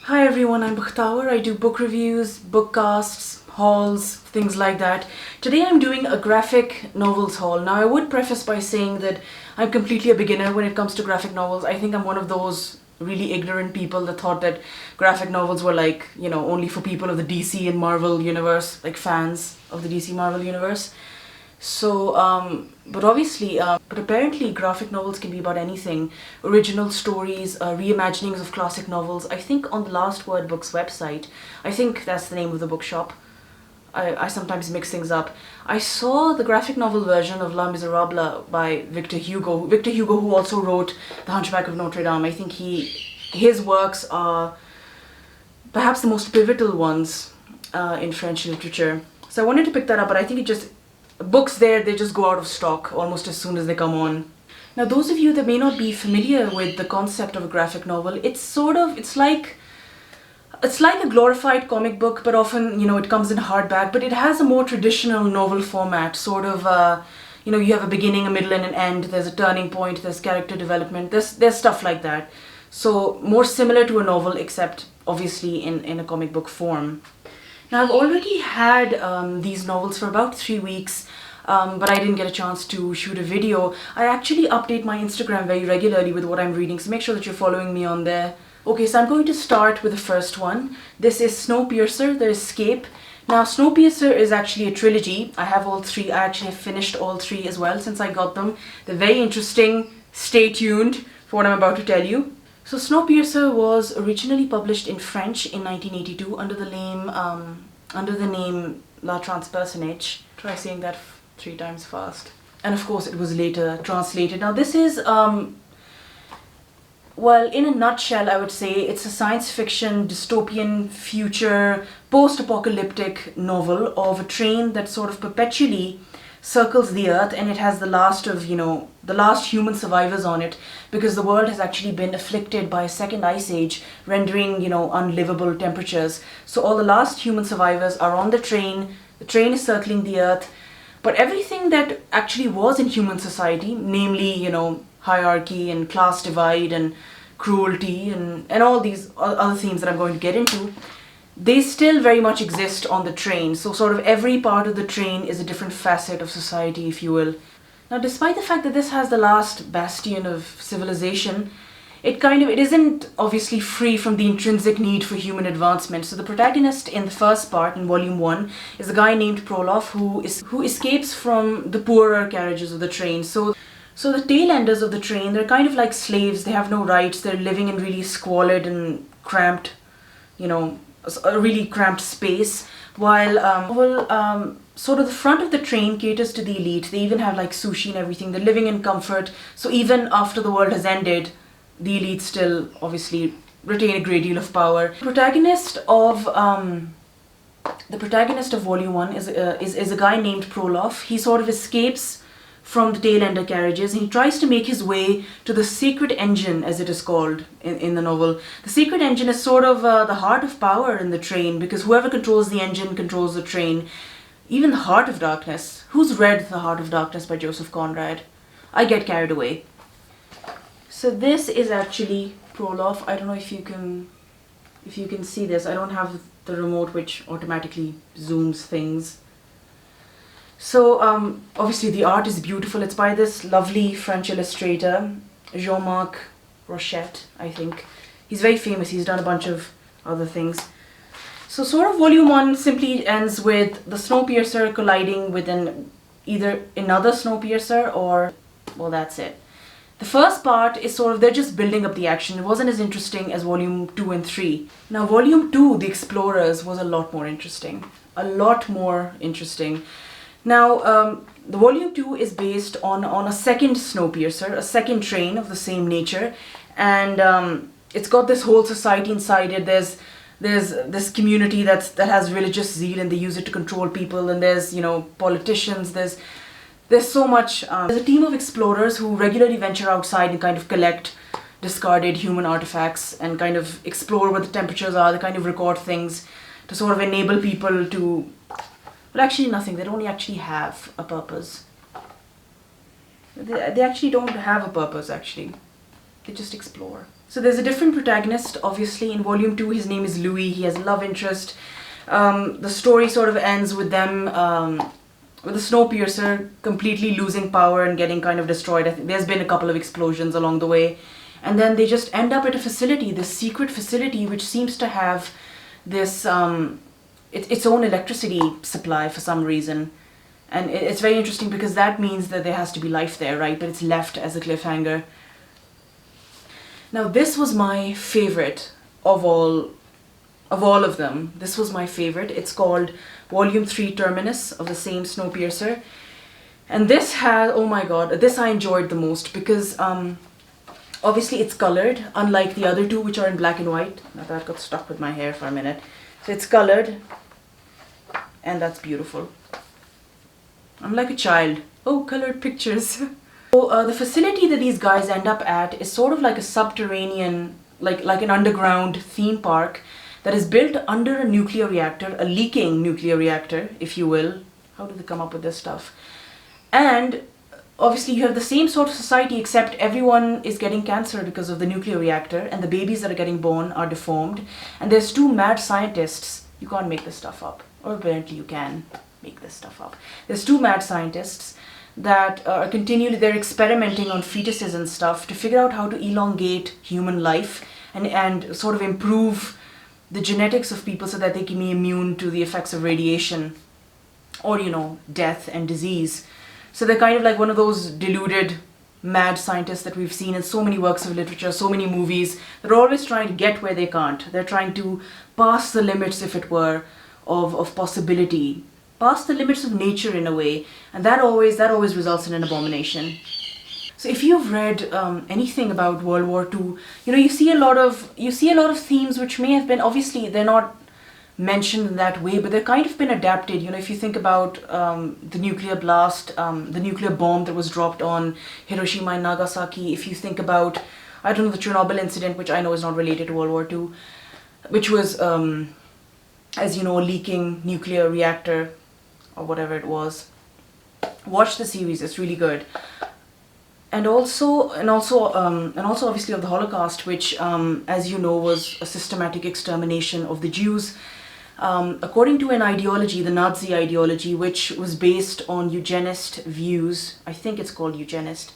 Hi everyone, I'm Bakhtawar. I do book reviews, book casts, hauls, things like that. Today I'm doing a graphic novels haul. Now I would preface by saying that I'm completely a beginner when it comes to graphic novels. I think I'm one of those really ignorant people that thought that graphic novels were like, only for people of the DC and Marvel universe, like fans of the DC Marvel universe. So, but apparently graphic novels can be about anything. Original stories, reimaginings of classic novels. I think on the Last Word Books website, I think that's the name of the bookshop. I sometimes mix things up. I saw the graphic novel version of Les Miserables by Victor Hugo. Victor Hugo, who also wrote The Hunchback of Notre Dame. I think his works are perhaps the most pivotal ones in French literature. So I wanted to pick that up, but I think books there, they just go out of stock almost as soon as they come on. Now, those of you that may not be familiar with the concept of a graphic novel, it's like a glorified comic book, but often, it comes in hardback, but it has a more traditional novel format, you have a beginning, a middle, and an end, there's a turning point, there's character development, there's stuff like that. So, more similar to a novel, except obviously in a comic book form. Now, I've already had these novels for about 3 weeks, but I didn't get a chance to shoot a video. I actually update my Instagram very regularly with what I'm reading, so make sure that you're following me on there. Okay, so I'm going to start with the first one. This is Snowpiercer, The Escape. Now, Snowpiercer is actually a trilogy. I have all three. I actually have finished all three as well since I got them. They're very interesting. Stay tuned for what I'm about to tell you. So Snowpiercer was originally published in French in 1982 under the name La Transpersonnage. Try saying that 3 times fast. And of course it was later translated. Now this is, well, in a nutshell I would say it's a science fiction, dystopian, future, post-apocalyptic novel of a train that sort of perpetually circles the earth, and it has the last human survivors on it because the world has actually been afflicted by a second ice age, rendering, unlivable temperatures. So all the last human survivors are on the train is circling the earth, but everything that actually was in human society, namely, hierarchy and class divide and cruelty and all these other themes that I'm going to get into, they still very much exist on the train. So sort of every part of the train is a different facet of society, if you will. Now, despite the fact that this has the last bastion of civilization, it isn't obviously free from the intrinsic need for human advancement. So the protagonist in the first part, in volume 1, is a guy named Prolof who escapes from the poorer carriages of the train. So the tail enders of the train, they're kind of like slaves. They have no rights. They're living in really squalid and cramped, a really cramped space, while sort of the front of the train caters to the elite. They even have like sushi and everything. They're living in comfort. So even after the world has ended, the elite still obviously retain a great deal of power. The protagonist of volume 1 is a guy named Prolof. He sort of escapes from the tail-ender carriages, and he tries to make his way to the secret engine, as it is called in the novel. The secret engine is sort of the heart of power in the train, because whoever controls the engine controls the train. Even the Heart of Darkness. Who's read The Heart of Darkness by Joseph Conrad? I get carried away. So this is actually Prolof. I don't know if you can see this. I don't have the remote which automatically zooms things. So, obviously the art is beautiful. It's by this lovely French illustrator, Jean-Marc Rochette, I think. He's very famous. He's done a bunch of other things. So, sort of volume 1 simply ends with the Snowpiercer colliding with either another Snowpiercer or, well, that's it. The first part is they're just building up the action. It wasn't as interesting as volume 2 and 3. Now, volume 2, The Explorers, was a lot more interesting. A lot more interesting. Now, the volume 2 is based on a second Snowpiercer, a second train of the same nature, and it's got this whole society inside it. There's this community that has religious zeal, and they use it to control people, and there's politicians. There's so much. There's a team of explorers who regularly venture outside and kind of collect discarded human artifacts and kind of explore what the temperatures are. They kind of record things to sort of enable people to. Well, actually nothing. They don't actually have a purpose. They actually don't have a purpose, actually. They just explore. So there's a different protagonist, obviously. In volume 2, his name is Louis. He has a love interest. The story sort of ends with them, with the Snowpiercer completely losing power and getting kind of destroyed. I think there's been a couple of explosions along the way. And then they just end up at a facility, this secret facility, which seems to have this, its own electricity supply for some reason. And it's very interesting because that means that there has to be life there, right? But it's left as a cliffhanger. Now this was my favorite of all of them. This was my favorite. It's called Volume 3 Terminus of the same Snowpiercer. And this has, oh my god, this I enjoyed the most because obviously it's colored, unlike the other two which are in black and white. Now that got stuck with my hair for a minute. So it's colored and that's beautiful. I'm like a child. Oh, colored pictures. So the facility that these guys end up at is sort of like a subterranean, like an underground theme park that is built under a nuclear reactor, a leaking nuclear reactor, if you will. How did they come up with this stuff? And obviously you have the same sort of society, except everyone is getting cancer because of the nuclear reactor, and the babies that are getting born are deformed. And there's two mad scientists. You can't make this stuff up. Or apparently you can make this stuff up. There's two mad scientists that are continually, they're experimenting on fetuses and stuff to figure out how to elongate human life and sort of improve the genetics of people so that they can be immune to the effects of radiation or, you know, death and disease. So they're kind of like one of those deluded mad scientists that we've seen in so many works of literature, so many movies. They're always trying to get where they can't. They're trying to pass the limits, if it were, of possibility. Past the limits of nature in a way, and that always results in an abomination. So if you've read anything about World War II, you know, you see a lot of themes which may have been, obviously they're not mentioned in that way, but they've kind of been adapted. You know, if you think about the nuclear blast, the nuclear bomb that was dropped on Hiroshima and Nagasaki, if you think about, I don't know, the Chernobyl incident, which I know is not related to World War II, which was, as you know, a leaking nuclear reactor, or whatever it was. Watch the series, it's really good. And also obviously of the Holocaust, which as you know was a systematic extermination of the Jews according to an ideology, the Nazi ideology, which was based on eugenist views. I think it's called eugenist,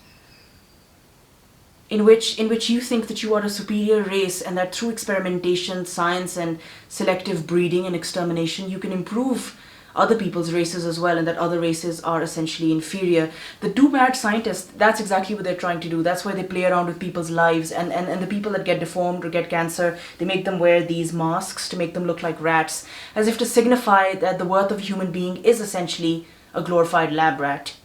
in which you think that you are a superior race and that through experimentation, science and selective breeding and extermination you can improve other people's races as well, and that other races are essentially inferior. The two mad scientists, that's exactly what they're trying to do. That's why they play around with people's lives, and the people that get deformed or get cancer, they make them wear these masks to make them look like rats, as if to signify that the worth of a human being is essentially a glorified lab rat.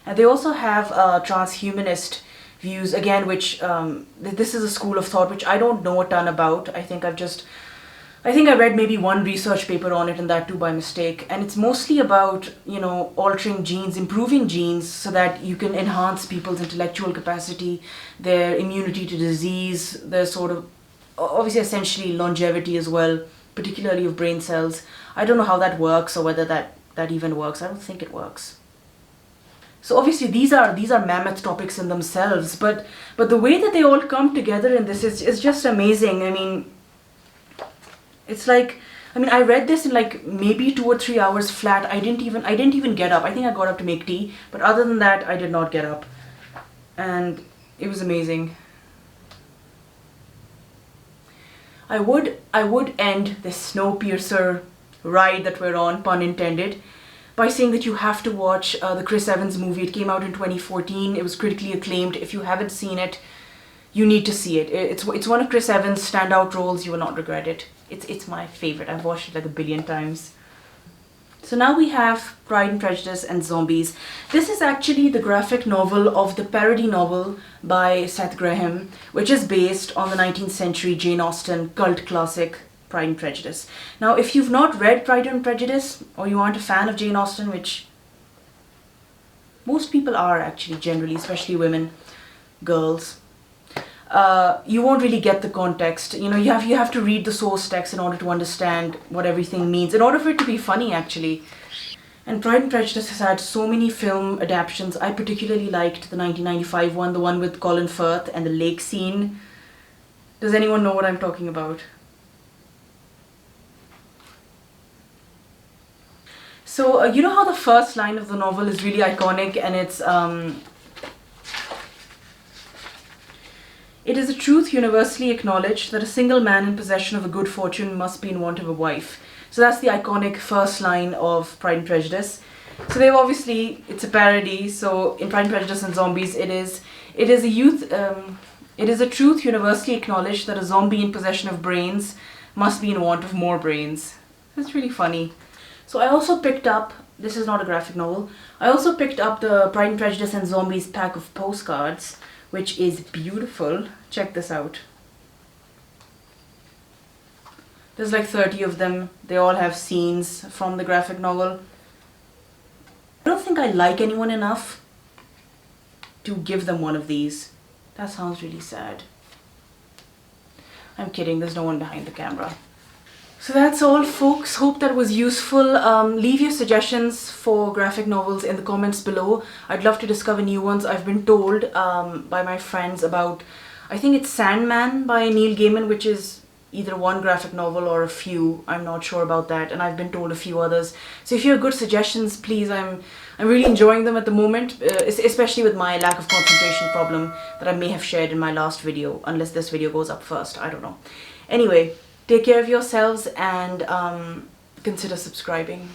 And they also have transhumanist views, again, which this is a school of thought which I don't know a ton about. I think I read maybe one research paper on it, and that too by mistake. And it's mostly about, you know, altering genes, improving genes so that you can enhance people's intellectual capacity, their immunity to disease, their sort of, obviously essentially longevity as well, particularly of brain cells. I don't know how that works or whether that even works. I don't think it works. So obviously these are mammoth topics in themselves, but the way that they all come together in this is just amazing. I mean, it's like, I mean, I read this in like maybe 2 or 3 hours flat. I didn't even get up. I think I got up to make tea, but other than that, I did not get up. And it was amazing. I would end this Snowpiercer ride that we're on, pun intended, by saying that you have to watch the Chris Evans movie. It came out in 2014. It was critically acclaimed. If you haven't seen it, you need to see it. It's one of Chris Evans' standout roles. You will not regret it. It's my favorite. I've watched it like 1 billion times. So now we have Pride and Prejudice and Zombies. This is actually the graphic novel of the parody novel by Seth Graham, which is based on the 19th century Jane Austen cult classic Pride and Prejudice. Now, if you've not read Pride and Prejudice, or you aren't a fan of Jane Austen, which most people are actually generally, especially women, girls, you won't really get the context. You know, you have to read the source text in order to understand what everything means, in order for it to be funny, actually. And Pride and Prejudice has had so many film adaptations. I particularly liked the 1995 one, the one with Colin Firth and the lake scene. Does anyone know what I'm talking about? So, you know how the first line of the novel is really iconic, and it's, "It is a truth universally acknowledged that a single man in possession of a good fortune must be in want of a wife." So that's the iconic first line of Pride and Prejudice. So they've obviously, it's a parody, so in Pride and Prejudice and Zombies it is a truth universally acknowledged that a zombie in possession of brains must be in want of more brains. That's really funny. So I also picked up, this is not a graphic novel, I also picked up the Pride and Prejudice and Zombies pack of postcards, which is beautiful. Check this out. There's like 30 of them. They all have scenes from the graphic novel. I don't think I like anyone enough to give them one of these. That sounds really sad. I'm kidding, there's no one behind the camera. So that's all, folks. Hope that was useful. Leave your suggestions for graphic novels in the comments below. I'd love to discover new ones. I've been told by my friends about, I think it's Sandman by Neil Gaiman, which is either one graphic novel or a few. I'm not sure about that, and I've been told a few others. So if you have good suggestions, please, I'm really enjoying them at the moment, especially with my lack of concentration problem that I may have shared in my last video, unless this video goes up first. I don't know. Anyway, take care of yourselves and consider subscribing.